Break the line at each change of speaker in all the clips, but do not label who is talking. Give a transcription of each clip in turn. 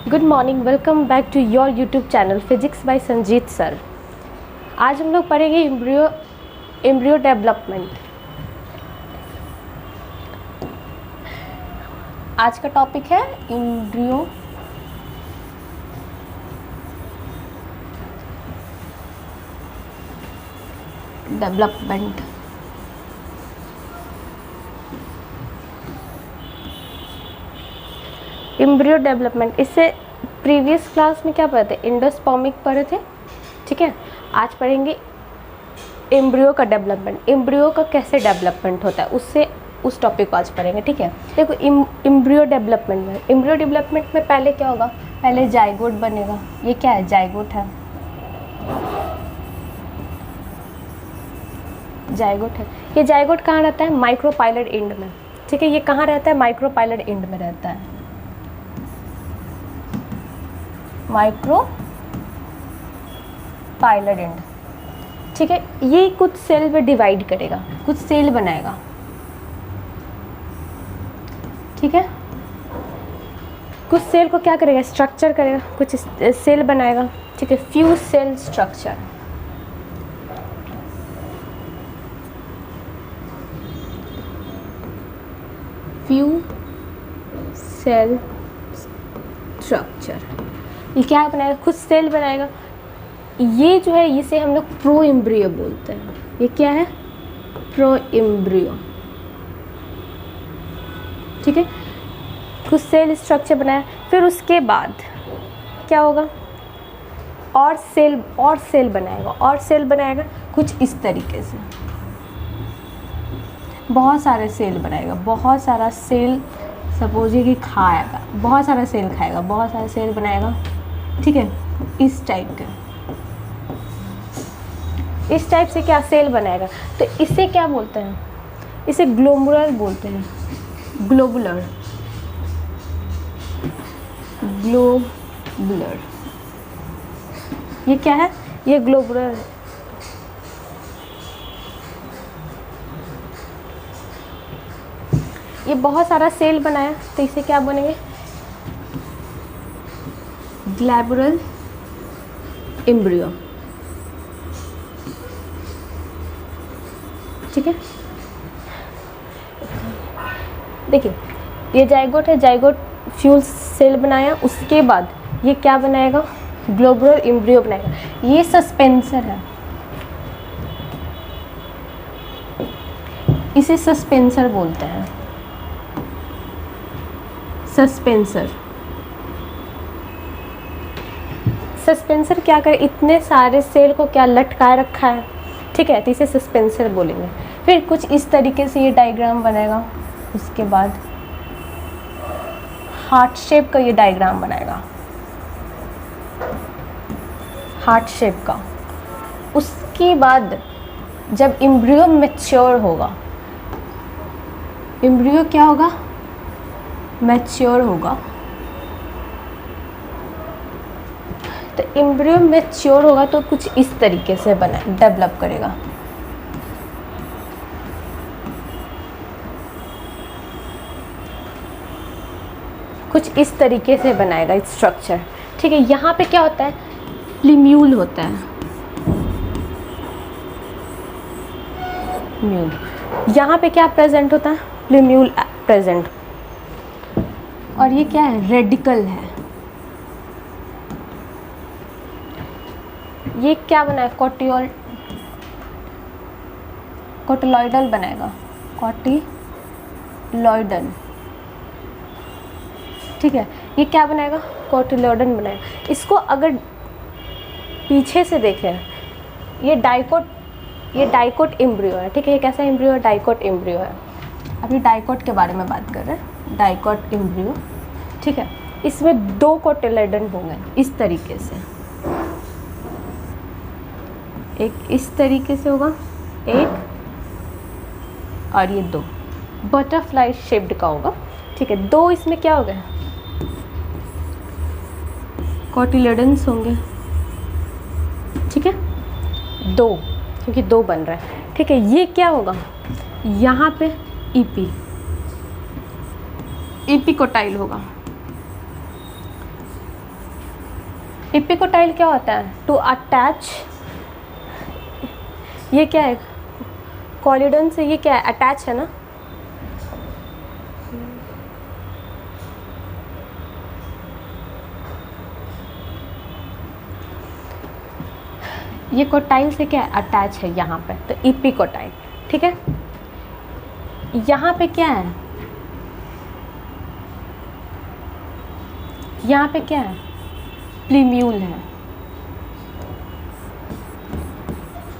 Good morning, welcome back to your YouTube channel physics by Sanjeet sir. आज हम लोग पढ़ेंगे एम्ब्रियो डेवलपमेंट। आज का टॉपिक है एम्ब्रियो डेवलपमेंट। एम्ब्रियो डेवलपमेंट, इससे प्रीवियस क्लास में क्या पढ़े थे? एंडोस्पर्मिक पढ़े थे, ठीक है। आज पढ़ेंगे एम्ब्रियो का डेवलपमेंट, एम्ब्रियो का कैसे डेवलपमेंट होता है उस टॉपिक को आज पढ़ेंगे, ठीक है। देखो एम्ब्रियो डेवलपमेंट में पहले क्या होगा? पहले जाइगोट बनेगा। ये क्या है? जाइगोट है, जाइगोट है। ये जाइगोट कहाँ रहता है? माइक्रोपाइलर एंड में, ठीक है। ये कहाँ रहता है? माइक्रोपाइलर एंड में रहता है, माइक्रोपाइलर एंड, ठीक है। ये कुछ सेल में डिवाइड करेगा, कुछ सेल बनाएगा, ठीक है। कुछ सेल को क्या करेगा? स्ट्रक्चर करेगा, कुछ सेल बनाएगा, ठीक है। Few cell structure, few cell structure, ये क्या बनाएगा? कुछ सेल बनाएगा। ये जो है इसे हम लोग प्रो एम्ब्रियो बोलते हैं। ये क्या है? प्रो एम्ब्रियो, ठीक है। कुछ सेल स्ट्रक्चर बनाया, फिर उसके बाद क्या होगा? और सेल बनाएगा कुछ इस तरीके से। बहुत सारे सेल बनाएगा, बहुत सारा सेल, सपोज ये कि खाएगा, बहुत सारा सेल खाएगा, बहुत सारे सेल बनाएगा, ठीक है। इस टाइप से क्या सेल बनाएगा? तो इसे क्या बोलते हैं? इसे ग्लोमुलर बोलते हैं, ग्लोबुलर। ये क्या है? ये ग्लोबुलर है। ये बहुत सारा सेल बनाया तो इसे क्या बनेंगे? ग्लैबुलर एम्ब्रियो, ठीक है। देखिए ये जाइगोट है, जाइगोट फ्यूल सेल बनाया, उसके बाद ये क्या बनाएगा? ग्लोबुलर एम्ब्रियो बनाएगा। ये सस्पेंसर है, इसे सस्पेंसर बोलते हैं, सस्पेंसर क्या करे? इतने सारे सेल को क्या लटकाए रखा है, ठीक है, तो इसे सस्पेंसर बोलेंगे। फिर कुछ इस तरीके से ये डायग्राम बनेगा। उसके बाद हार्ट शेप का ये डायग्राम बनाएगा, हार्ट शेप का। उसके बाद जब एम्ब्रियो मैच्योर होगा, एम्ब्रियो क्या होगा? मैच्योर होगा। तो एम्ब्रियो मैच्योर होगा तो कुछ इस तरीके से डेवलप करेगा। कुछ इस तरीके से बनाएगा स्ट्रक्चर, ठीक है। यहाँ पे क्या होता है? प्लीम्यूल होता है, म्यूल। यहाँ पे क्या प्रेजेंट होता है? प्लीम्यूल प्रेजेंट। और ये क्या है? रेडिकल है। ये क्या बनाएगा? कोटिलॉइडल बनाएगा, कोटिलॉइडल, ठीक है। ये क्या बनाएगा? कोटिलॉइडल बनाएगा। इसको अगर पीछे से देखें, ये डाइकोट एम्ब्रियो है, ठीक है। ये कैसा एम्ब्रियो है? डाइकोट एम्ब्रियो है। अभी डाइकोट के बारे में बात कर रहे हैं, डाइकोट एम्ब्रियो, ठीक है। इसमें 2 कोटिलॉइडल होंगे इस तरीके से, एक इस तरीके से होगा, एक, और ये 2 बटरफ्लाई शेप्ड का होगा, ठीक है। 2 इसमें क्या हो गए? कोटिलेडन्स होंगे, ठीक है। 2, क्योंकि 2 बन रहा है, ठीक है। ये क्या होगा? यहाँ पे एपिकोटाइल होगा, इपिकोटाइल क्या होता है? टू अटैच, ये क्या है? कॉलिडन से ये क्या है? अटैच है ना। ये कोटाइल से क्या है? अटैच है यहाँ पे, तो इपिकोटाइल। ठीक है, यहाँ पे क्या है? यहाँ पे क्या है? प्लीम्यूल है,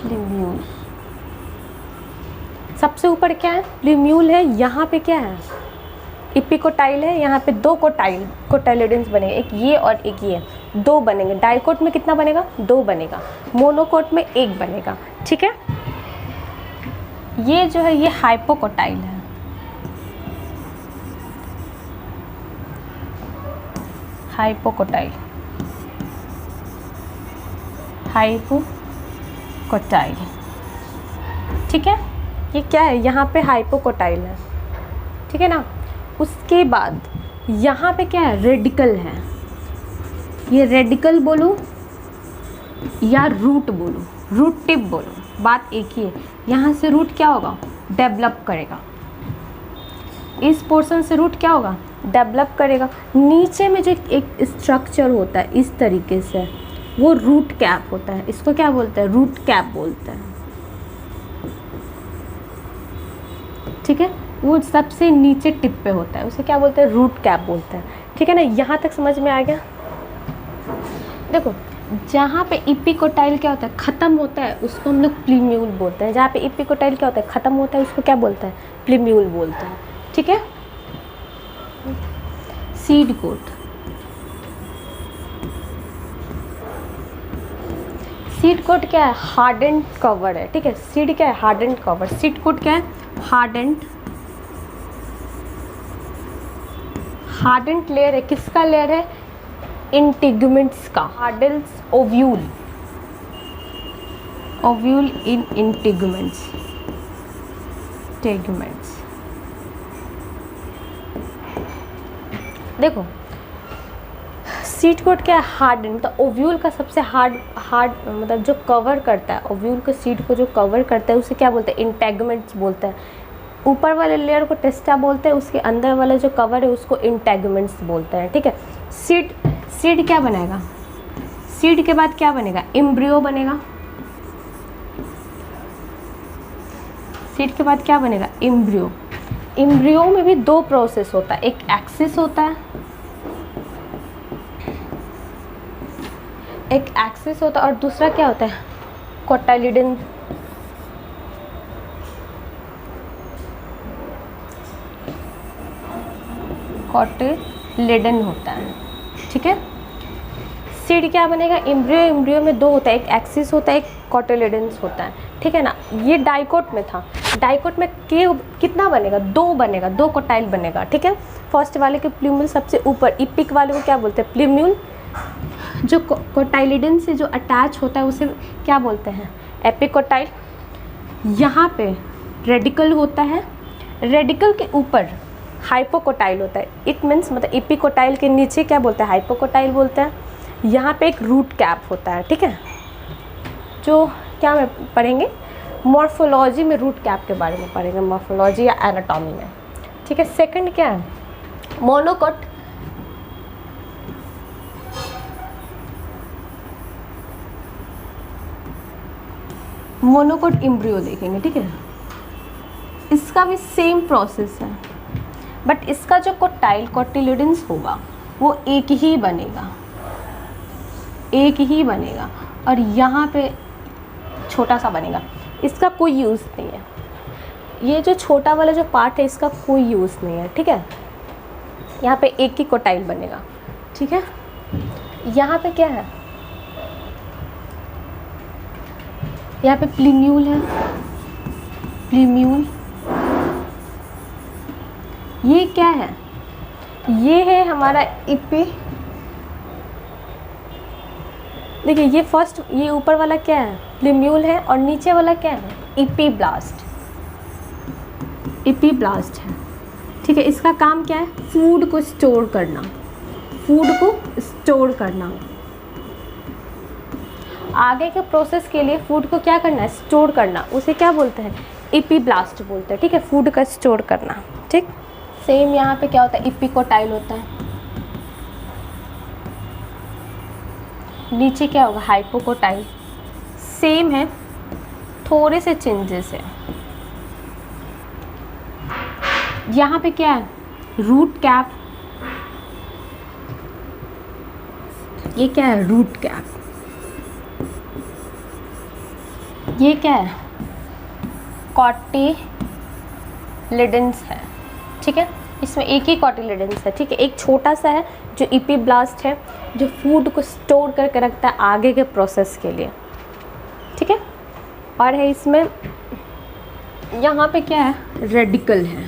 प्लीम्यूल। सबसे ऊपर क्या है? प्लीम्यूल है। यहाँ पे क्या है? इपिकोटाइल है। यहाँ पे दो कोटाइलिडेंस बनेंगे, एक ये और एक ये, दो बनेंगे। डाइकोट में कितना बनेगा? दो बनेगा। मोनोकोट में एक बनेगा। ठीक है, ये जो है ये हाइपोकोटाइल है। Hypocotyl, hypocotyl. ठीक है, ये क्या है? यहाँ पे हाइपोकोटाइल है। ठीक है ना। उसके बाद यहाँ पे क्या है? रेडिकल है। ये रेडिकल बोलूँ या रूट बोलूँ, रूट टिप बोलूँ, बात एक ही है। यहाँ से रूट क्या होगा? डेवलप करेगा। इस पोर्शन से रूट क्या होगा? डेवलप करेगा। नीचे में जो एक स्ट्रक्चर होता है इस तरीके से, वो रूट कैप होता है। इसको क्या बोलते हैं? रूट कैप बोलते हैं। ठीक है, वो सबसे नीचे टिप पे होता है, उसे क्या बोलते हैं? रूट कैप बोलते हैं। ठीक है ना, यहाँ तक समझ में आ गया? देखो, जहाँ पे इपिकोटाइल क्या होता है? ख़त्म होता है, उसको हम लोग प्लीम्यूल बोलते हैं। जहाँ पे इपिकोटाइल क्या होता है? ख़त्म होता है, उसको क्या बोलते हैं? प्लीम्यूल बोलते हैं। ठीक है, सीड कोट। सीड कोट क्या है? हार्डेंड कवर है। ठीक है, सीड क्या है? Hardened cover. सीड कोट क्या है? हार्डेंड लेयर है। किसका लेयर है? इंटीगुमेंट्स का। हार्डेंस ओव्यूल, ओव्यूल इन इंटीगुमेंट्स, टेगुमेंट्स। देखो, सीड कोट क्या है? हार्डेंड। तो ओव्यूल का सबसे हार्ड मतलब जो कवर करता है, ओव्यूल को, सीड को जो कवर करता है, उसे क्या बोलते हैं? इंटेगुमेंट्स बोलते हैं। ऊपर वाले लेयर को टेस्टा बोलते हैं, उसके अंदर वाला जो कवर है उसको इंटेगुमेंट्स बोलते हैं। ठीक है, सीड क्या बनेगा? सीड के बाद क्या बनेगा? एम्ब्रियो बनेगा। सीड के बाद क्या बनेगा? एम्ब्रियो। एम्ब्रियो में भी दो प्रोसेस होता है, एक एक्सिस होता है, एक एक्सिस होता है और दूसरा क्या होता है? कोटाइलिडन। कोटिलिडन होता है। ठीक है, सीड क्या बनेगा? एम्ब्रियो। एम्ब्रियो में दो होता है, एक एक्सिस होता है, एक कोटिलिडन्स होता है। ठीक है ना। ये डाइकोट में था। डाइकोट में कितना बनेगा? दो बनेगा, दो कोटाइल बनेगा। ठीक है, फर्स्ट वाले के प्लीम्यूल सबसे ऊपर, इपिक वाले को क्या बोलते हैं? प्लीम्यूल। जो कोटाइलिडन से जो अटैच होता है उसे क्या बोलते हैं? एपिकोटाइल। यहाँ पे रेडिकल होता है, रेडिकल के ऊपर हाइपोकोटाइल होता है। इट मीन्स मतलब इपिकोटाइल के नीचे क्या बोलते हैं? हाइपोकोटाइल बोलते हैं। यहाँ पे एक रूट कैप होता है। ठीक है, जो क्या में पढ़ेंगे? मॉर्फोलॉजी में रूट कैप के बारे में पढ़ेंगे, मॉर्फोलॉजी या एनाटॉमी में। ठीक है, सेकंड क्या है? मोनोकोट। मोनोकोट एम्ब्रियो देखेंगे। ठीक है, इसका भी सेम प्रोसेस है, बट इसका जो कोटिलिडन्स होगा वो एक ही बनेगा, एक ही बनेगा, और यहाँ पे छोटा सा बनेगा। इसका कोई यूज़ नहीं है। ये जो छोटा वाला जो पार्ट है इसका कोई यूज़ नहीं है। ठीक है, यहाँ पे एक ही कोटाइल बनेगा। ठीक है, यहाँ पे क्या है? यहाँ पे प्लीम्यूल है, प्लीम्यूल। ये क्या है? ये है हमारा इपी। देखिए, ये फर्स्ट, ये ऊपर वाला क्या है? प्लीम्यूल है, और नीचे वाला क्या है? इपीब्लास्ट। इपीब्लास्ट है। ठीक है, इसका काम क्या है? फूड को स्टोर करना, फूड को स्टोर करना। आगे के प्रोसेस के लिए फूड को क्या करना है, स्टोर करना, उसे क्या बोलते हैं, इपीब्लास्ट बोलते हैं, ठीक है, फूड का स्टोर करना, ठीक। सेम यहाँ पे क्या होता है, इपिकोटाइल होता है, नीचे क्या होगा, हाइपोकोटाइल, सेम है, थोड़े से चेंजेस है। यहाँ पे क्या है, रूट कैप, ये क्या है, रूट कैप, ये क्या है, कॉटिलिडेंस है, ठीक है, इसमें एक ही कॉटिलिडेंस है, ठीक है, एक छोटा सा है जो इपीब्लास्ट है, जो फूड को स्टोर करके रखता है आगे के प्रोसेस के लिए, ठीक है। और है इसमें यहाँ पे क्या है, रेडिकल है,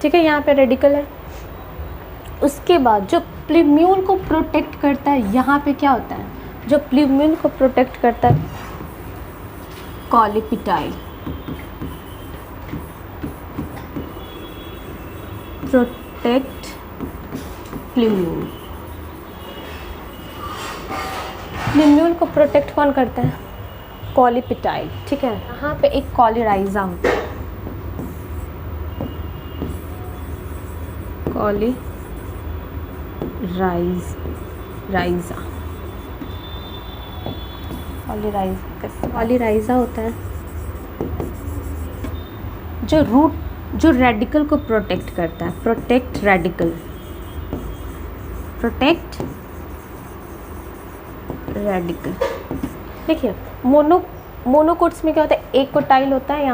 ठीक है, यहाँ पे रेडिकल है। उसके बाद जो प्लीम्यूल को प्रोटेक्ट करता है, यहाँ पे क्या होता है, जो प्लीम्यूल को प्रोटेक्ट करता है, कॉलिपिटाइल, प्रोटेक्ट प्लीम्यूल। प्लीम्यूल को प्रोटेक्ट कौन करता है, कॉलिपिटाइल, ठीक है। यहाँ पे एक कॉलीराइजा होता है, कॉलीराइजा होता है जो रेडिकल को प्रोटेक्ट करता है, प्रोटेक्ट रेडिकल, देखिए मोनोकोट्स में क्या होता है, एक कोटाइल होता है,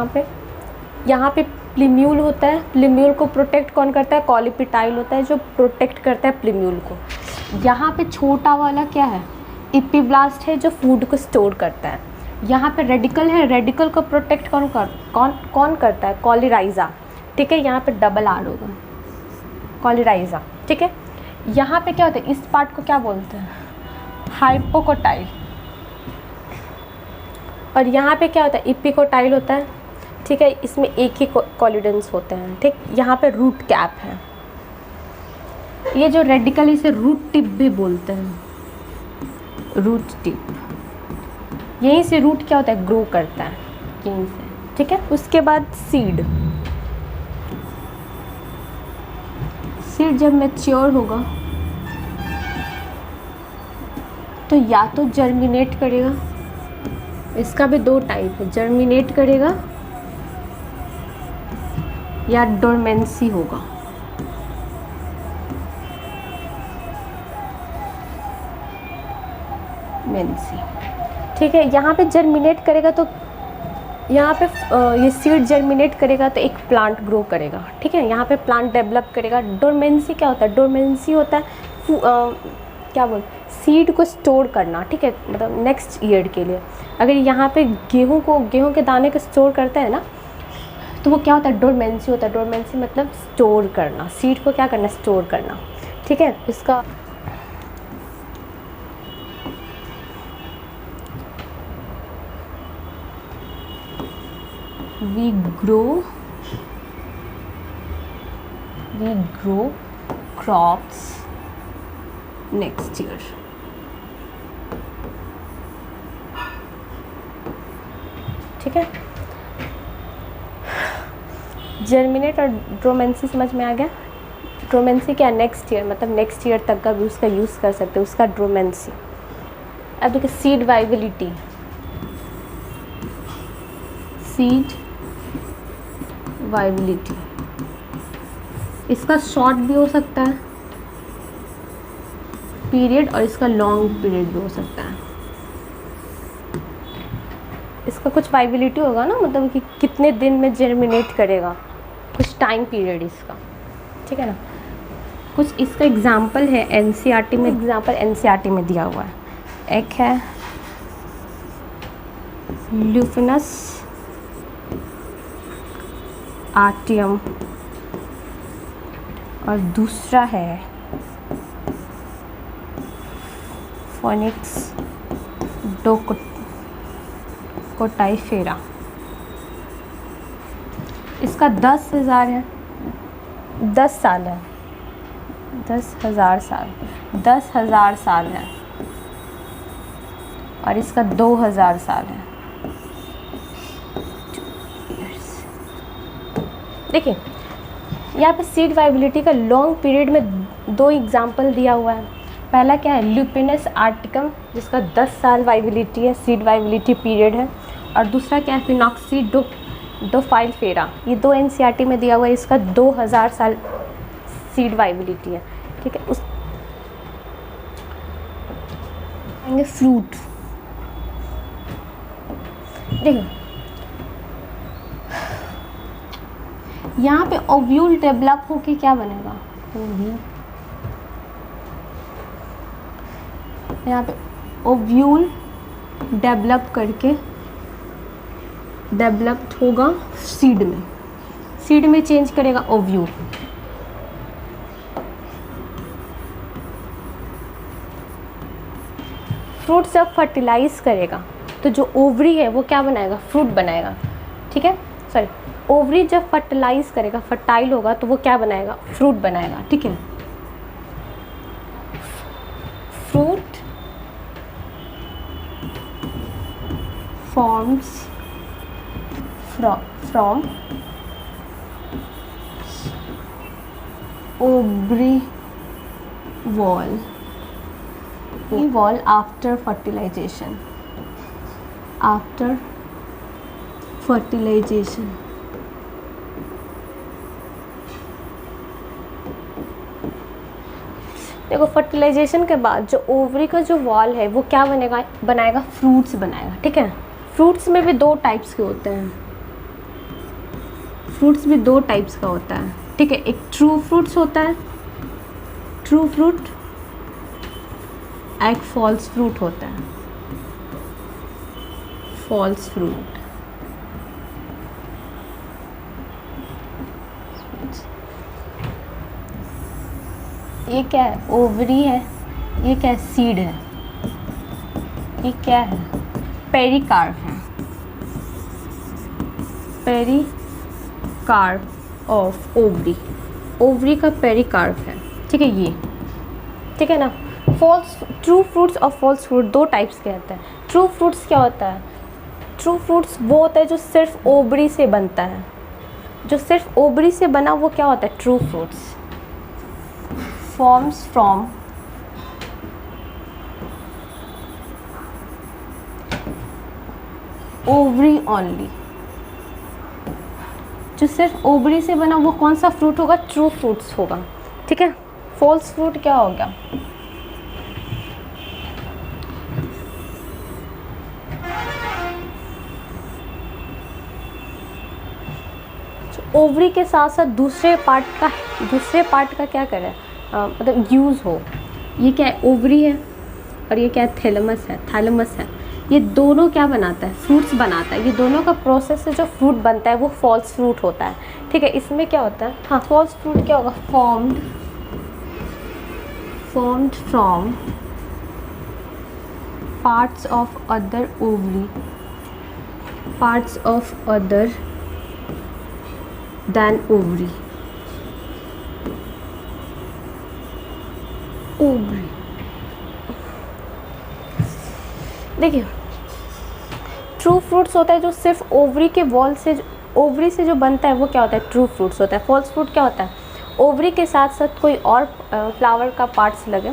यहाँ पे प्लीम्यूल होता है, प्लीम्यूल को प्रोटेक्ट कौन करता है, कॉलिपिटाइल होता है जो प्रोटेक्ट करता है प्लीम्यूल को। यहाँ पे छोटा वाला क्या है, इपीब्लास्ट है जो फूड को स्टोर करता है। यहाँ पे रेडिकल है, रेडिकल को प्रोटेक्ट कौन करता है, कॉलीराइजा, ठीक है, यहाँ पे डबल आर होगा, कॉलीराइजा, ठीक है। यहाँ पे क्या होता है, इस पार्ट को क्या बोलते हैं, हाइपोकोटाइल, और यहाँ पे क्या होता है, इपिकोटाइल होता है, ठीक है, इसमें एक ही कॉलिडेंस होते हैं, ठीक। यहाँ पे रूट कैप है, ये जो रेडिकल इसे रूट टिप भी बोलते हैं, रूट टिप, यहीं से रूट क्या होता है, ग्रो करता है, यहीं से, ठीक है। उसके बाद सीड जब मैच्योर होगा तो या तो जर्मिनेट करेगा, इसका भी दो टाइप है, जर्मिनेट करेगा या डोरमेंसी होगा। ठीक है, यहाँ पे जर्मिनेट करेगा तो यहाँ पे ये सीड जर्मिनेट करेगा तो एक प्लांट ग्रो करेगा, ठीक है, यहाँ पे प्लांट डेवलप करेगा। डोरमेंसी क्या होता है, डोरमेंसी होता है क्या बोल, सीड को स्टोर करना, ठीक है, मतलब नेक्स्ट ईयर के लिए। अगर यहाँ पे गेहूँ के दाने को स्टोर करता है ना, तो वो क्या होता है, डोरमेंसी होता है। डोरमेंसी मतलब स्टोर करना, सीड को क्या करना, स्टोर करना, ठीक है। इसका we grow crops next year, ठीक है। जर्मिनेट और ड्रोमेंसी समझ में आ गया। ड्रोमेंसी क्या, नेक्स्ट ईयर, मतलब नेक्स्ट ईयर तक का भी उसका यूज़ कर सकते हो, उसका ड्रोमेंसी। अब देखिए सीड वाइबिलिटी, इसका शॉर्ट भी हो सकता है पीरियड और इसका लॉन्ग पीरियड भी हो सकता है। इसका कुछ वाइबिलिटी होगा ना, मतलब कि कितने दिन में जर्मिनेट करेगा, कुछ टाइम पीरियड इसका, ठीक है ना। कुछ इसका एग्जाम्पल है एनसीईआरटी में, एनसीईआरटी में दिया हुआ है। एक है ल्यूफिनस आर्टियम और दूसरा है फोनिक्स डोकोटाइफेरा। इसका 10,000 है, 10 साल है, 10,000 साल, 10,000 साल है और इसका 2,000 साल है। देखिए यहाँ पे सीड वाइबिलिटी का लॉन्ग पीरियड में 2 एग्जाम्पल दिया हुआ है। पहला क्या है, ल्यूपिनस आर्टिकम जिसका 10 साल वाइबिलिटी है, सीड वाइबिलिटी पीरियड है। और दूसरा क्या है, फिनॉक्सीडोफाइलफेरा, ये 2 एनसीईआरटी में दिया हुआ है, इसका 2,000 साल सीड वाइबिलिटी है। ठीक है, उस फ्रूट देखिए यहाँ पे ओव्यूल डेवलप होके क्या बनेगा, यहाँ पे ओव्यूल डेवलप करके डेवलप्ड होगा सीड में, सीड में चेंज करेगा ओव्यूल। फ्रूट जब फर्टिलाइज करेगा तो जो ओवरी है वो क्या बनाएगा, फ्रूट बनाएगा। ठीक है, सॉरी, ओवरी जब फर्टिलाइज करेगा, फर्टाइल होगा तो वो क्या बनाएगा, फ्रूट बनाएगा। ठीक है, fruit forms from ovary wall after fertilization, देखो फर्टिलाइजेशन के बाद जो ओवरी का जो वॉल है वो क्या बनाएगा, फ्रूट्स बनाएगा। ठीक है, फ्रूट्स में भी 2 टाइप्स के होते हैं, फ्रूट्स भी 2 टाइप्स का होता है। ठीक है, एक ट्रू फ्रूट्स होता है, ट्रू फ्रूट, एक फॉल्स फ्रूट होता है, फॉल्स फ्रूट। ये क्या है, ओवरी है, ये क्या है, सीड है, ये क्या है, पेरिकार्प है, पेरिकार्प ऑफ ओवरी, ओवरी का पेरिकार्प है। ठीक है, ये ठीक है ना। ट्रू फ्रूट्स और फॉल्स फ्रूट 2 टाइप्स के होते हैं। ट्रू फ्रूट्स क्या होता है, ट्रू फ्रूट्स वो होता है जो सिर्फ ओवरी से बनता है, जो सिर्फ ओवरी से बना वो क्या होता है, true fruits. Forms from ovary only, जो सिर्फ ओवरी से बना वो कौन सा फ्रूट होगा, ट्रू फ्रूट्स होगा। ठीक है, फॉल्स फ्रूट क्या हो गया, ओवरी के साथ साथ दूसरे पार्ट का क्या करे, मतलब यूज़ हो। ये क्या है, ओवरी है और ये क्या है, थैलेमस है। ये दोनों क्या बनाता है, फ्रूट्स बनाता है। ये दोनों का प्रोसेस से जो फ्रूट बनता है वो फॉल्स फ्रूट होता है। ठीक है, इसमें क्या होता है, हाँ, फॉल्स फ्रूट क्या होगा, formed from parts of other ovary, parts of other than ovary, देखिए ट्रू फ्रूट्स होता है जो सिर्फ ओवरी के वॉल से, ओवरी से जो बनता है वो क्या होता है, ट्रू फ्रूट्स होता है। फॉल्स फ्रूट क्या होता है, ओवरी के साथ साथ कोई और फ्लावर का पार्ट्स लगे,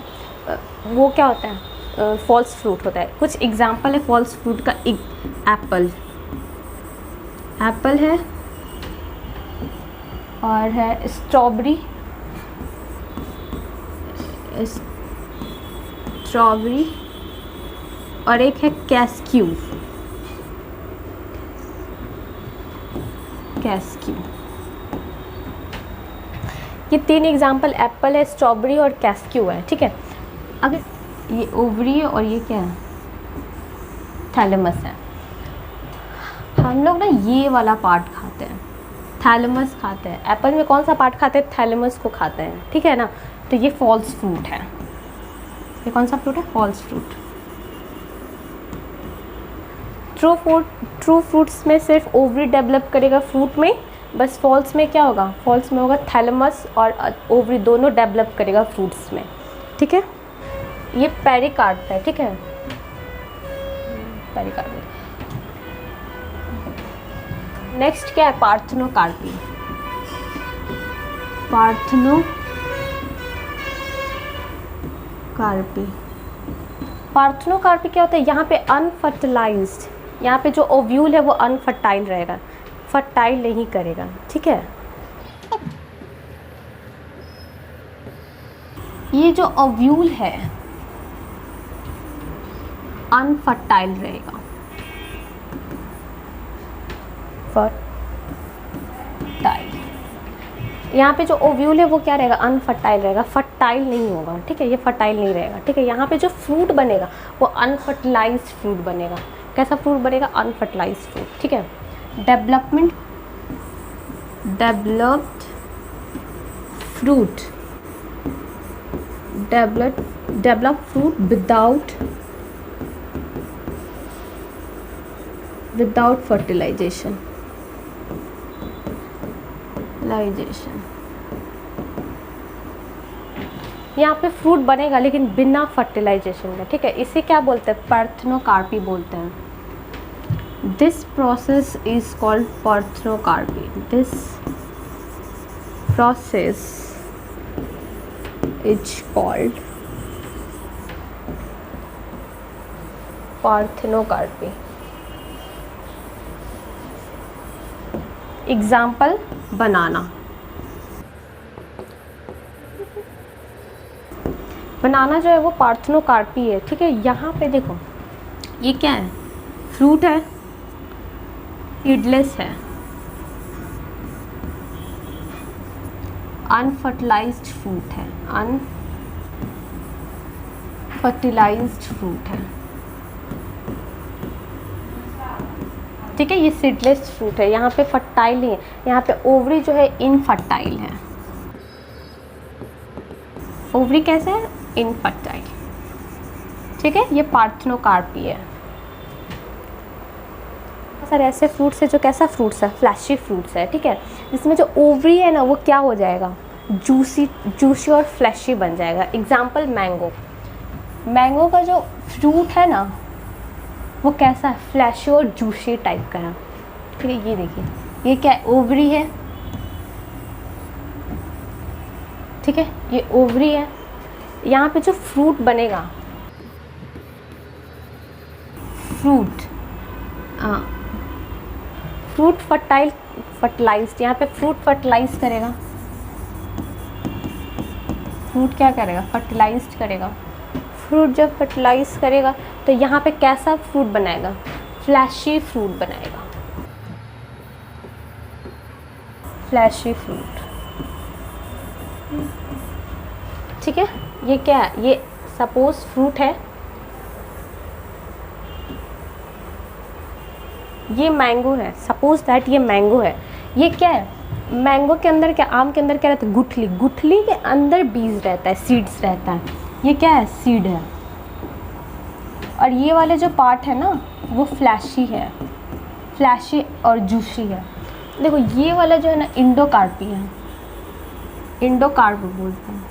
वो क्या होता है, फॉल्स फ्रूट होता है। कुछ एग्जांपल है फॉल्स फ्रूट का, एप्पल है और है स्ट्रॉबेरी और एक है कैस्क्यू। ये 3 एग्जाम्पल एप्पल है, स्ट्रॉबेरी और कैस्क्यू है। ठीक है, अगर ये ओवरी है और ये क्या है, थैलेमस है। हम लोग ना ये वाला पार्ट खाते हैं, थैलेमस खाते हैं। एप्पल में कौन सा पार्ट खाते हैं, थैलेमस को खाते हैं। ठीक है ना, तो ये फॉल्स फ्रूट है। ये कौन सा फ्रूट है, फॉल्स फ्रूट। ट्रू फ्रूट्स में सिर्फ ओवरी डेवलप करेगा फ्रूट में, बस फॉल्स में क्या होगा, फॉल्स में होगा थैलेमस और ओवरी दोनों डेवलप करेगा फ्रूट्स में, ठीक है। ये पेरिकार्प है, ठीक है, पेरिकार्प। नेक्स्ट क्या है, पार्थेनोकार्पी। पार्थेनोकार्पी क्या होता है, यहाँ पे अनफर्टिलाइज्ड, यहाँ पे जो ओव्यूल है वो अनफर्टाइल रहेगा, फर्टाइल नहीं करेगा, ठीक है। ये जो ओव्यूल है अनफर्टाइल रहेगा, फर्टाइल। यहाँ पे जो ओव्यूल है वो क्या रहेगा, अनफर्टाइल रहेगा, फर्टाइल नहीं होगा, ठीक है, ये फर्टाइल नहीं रहेगा, ठीक है। यहाँ पे जो फ्रूट बनेगा वो अनफर्टिलाइज्ड फ्रूट बनेगा। कैसा फ्रूट बनेगा, अनफर्टिलाइज्ड फ्रूट, ठीक है। Developed fruit without fertilization. यहाँ पे फ्रूट बनेगा लेकिन बिना फर्टिलाइजेशन का, ठीक है। इसे क्या बोलते हैं, पार्थेनोकार्पी बोलते हैं। This process is called parthenocarpy. This process is called parthenocarpy. Example, banana. Banana जो है वो पार्थेनोकार्पी है, ठीक है। यहाँ पे देखो ये क्या है, फ्रूट है, सीडलेस है, अनफर्टिलाइज्ड फ्रूट है, अनफर्टिलाइज्ड फ्रूट है, ठीक है। ये सीडलेस फ्रूट है, यहाँ पे फर्टाइल नहीं है, यहाँ पे ओवरी जो है इनफर्टाइल है। ओवरी कैसे है, इनफर्टाइल, ठीक है। ये पार्थेनोकार्पी है। सर ऐसे फ्रूट्स है जो कैसा फ्रूट्स है, फ्लैशी फ्रूट्स है, ठीक है, जिसमें जो ओवरी है ना वो क्या हो जाएगा, जूसी और फ्लैशी बन जाएगा। Example, mango. मैंगो का जो फ्रूट है ना वो कैसा है, फ्लैशी और जूसी टाइप का है, ठीक है। ये देखिए, ये क्या है, ओवरी है, ठीक है, ये ओवरी है। यहाँ पे जो फ्रूट बनेगा, फ्रूट फर्टिलाइज्ड, यहाँ पे फ्रूट फर्टिलाइज करेगा, फ्रूट क्या करेगा, फर्टिलाइज्ड करेगा। फ्रूट जब फर्टिलाइज करेगा तो यहाँ पे कैसा फ्रूट बनाएगा, फ्लैशी फ्रूट बनाएगा, फ्लैशी फ्रूट, ठीक है। ये क्या है, ये सपोज फ्रूट है, ये मैंगो है, सपोज दैट ये मैंगो है। ये क्या है, मैंगो के अंदर क्या, आम के अंदर क्या रहता है, गुठली, गुठली के अंदर बीज रहता है, सीड्स रहता है। ये क्या है, सीड है। और ये वाले जो पार्ट है ना वो फ्लैशी है, फ्लैशी और जूसी है। देखो ये वाला जो है ना इंडोकार्पी है, इंडोकार्प बोलते हैं।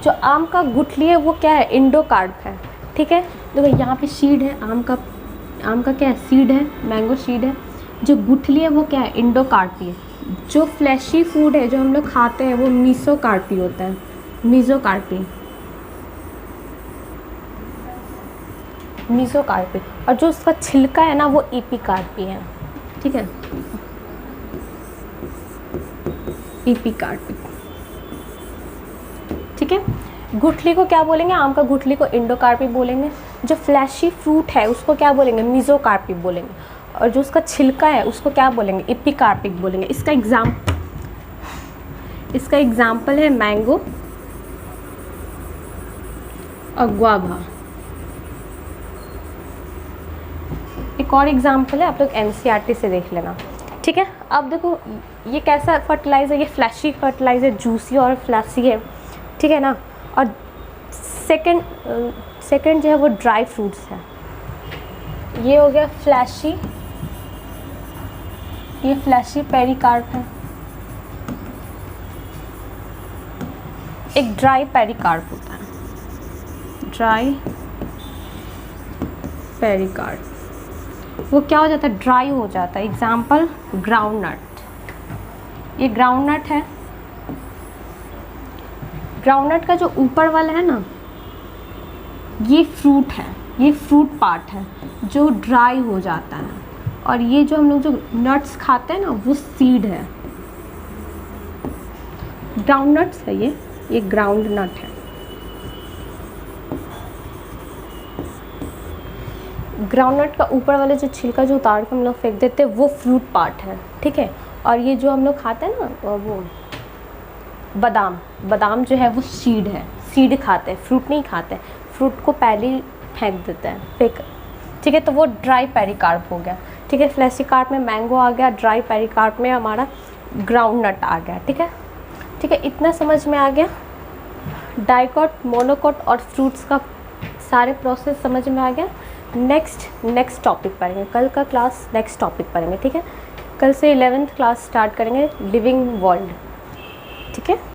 जो आम का गुठली है वो क्या है, इंडोकार्प है, ठीक है। देखो यहाँ पे सीड है, आम का क्या है, सीड है, मैंगो सीड है। जो गुठली है वो क्या है, इंडोकार्पी है। जो फ्लैशी फूड है जो हम लोग खाते हैं वो मीसोकार्पी होता है, मीसोकार्पी। और जो उसका छिलका है ना वो एपिकार्पी है, ठीक है, एपिकार्पी, ठीक है। गुठली को क्या बोलेंगे, आम का गुठली को इंडोकार्पी बोलेंगे। जो फ्लैशी फ्रूट है उसको क्या बोलेंगे, मीसोकार्पी बोलेंगे। और जो उसका छिलका है उसको क्या बोलेंगे, एपिकार्पिक बोलेंगे। इसका एग्जाम्पल है मैंगो और गुआवा। एक और एग्जाम्पल है, आप लोग एनसीईआरटी से देख लेना, ठीक है। अब देखो ये कैसा फर्टिलाइजर, ये फ्लैशी फर्टिलाइजर, जूसी और फ्लैशी है, ठीक है ना। और सेकंड जो है वो ड्राई फ्रूट्स है। ये हो गया फ्लैशी, ये फ्लैशी पेरिकार्प है। एक ड्राई पेरिकार्प होता है, ड्राई पेरिकार्प, वो क्या हो जाता है, ड्राई हो जाता है। एग्जाम्पल ग्राउंड नट, ये ग्राउंड नट है। ग्राउंड नट का जो ऊपर वाला है ना, ये फ्रूट है, ये फ्रूट पार्ट है जो ड्राई हो जाता है, और ये जो हम लोग जो नट्स खाते हैं ना, वो सीड है। ग्राउंड नट्स है ये ग्राउंड नट है। ग्राउंड नट का ऊपर वाले जो छिलका जो उतार के हम लोग फेंक देते हैं, वो फ्रूट पार्ट है, ठीक है। और ये जो हम लोग खाते हैं ना, वो बादाम जो है वो सीड है, सीड खाते हैं, फ्रूट नहीं खाते, फ्रूट को पहले ही फेंक देते हैं, फेंक, ठीक है। तो वो ड्राई पेरिकार्प हो गया, ठीक है। फ्लैशी कार्प में मैंगो आ गया, ड्राई पेरिकार्प में हमारा ग्राउंड नट आ गया, ठीक है, ठीक है। इतना समझ में आ गया। डाइकोट, मोनोकोट और फ्रूट्स का सारे प्रोसेस समझ में आ गया। नेक्स्ट टॉपिक पढ़ेंगे, कल का क्लास नेक्स्ट टॉपिक पढ़ेंगे, ठीक है। कल से 11th क्लास स्टार्ट करेंगे, लिविंग वर्ल्ड, ठीक है।